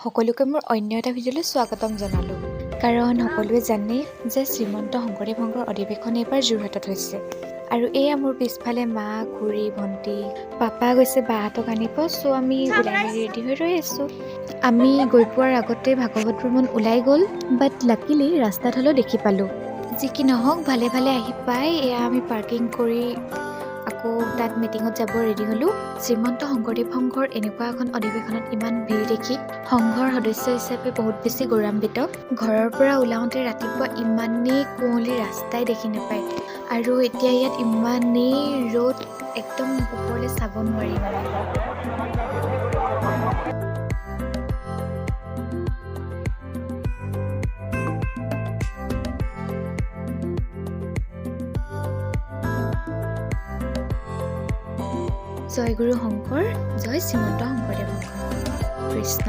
সকলোকে মোৰ অন্য এটা ভিডিঅ'লৈ স্বাগতম জনালোঁ। কাৰণ সকলোৱে জানে যে শ্ৰীমন্ত শংকৰদেৱ সংঘৰ অধিৱেশন এইবাৰ যোৰহাটত হৈছে। আৰু এয়া মোৰ পিছফালে মা, খুৰী, ভণ্টি, পাপা গৈছে বাহঁতক আনিব। চ' আমি ওলাই মেলি ৰেডি হৈ ৰৈ আছোঁ। আমি গৈ পোৱাৰ আগতে ভাগৱত ভ্ৰমণ ওলাই গ'ল, বাট লাকিলি ৰাস্তাত হ'লেও দেখি পালোঁ। যি কি নহওক ভালে ভালে আহি পাই এয়া আমি পাৰ্কিং কৰি আকৌ তাত মিটিঙত যাব ৰেডি হ'লোঁ। শ্ৰীমন্ত শংকৰদেৱ সংঘৰ এনেকুৱা এখন অধিৱেশনত ইমান ভিৰ দেখি সংঘৰ সদস্য হিচাপে বহুত বেছি গৌৰৱান্বিত। ঘৰৰ পৰা ওলাওঁতে ৰাতিপুৱা ইমানেই কুঁৱলী ৰাস্তাই দেখি নাপায়, আৰু এতিয়া ইয়াত ইমানেই ৰ'দ, একদম ওপৰলৈ চাব নোৱাৰি মানে। জয় গুৰু শংকৰ, জয় শ্ৰীমন্ত শংকৰদেৱ সংঘ, কৃষ্ণ।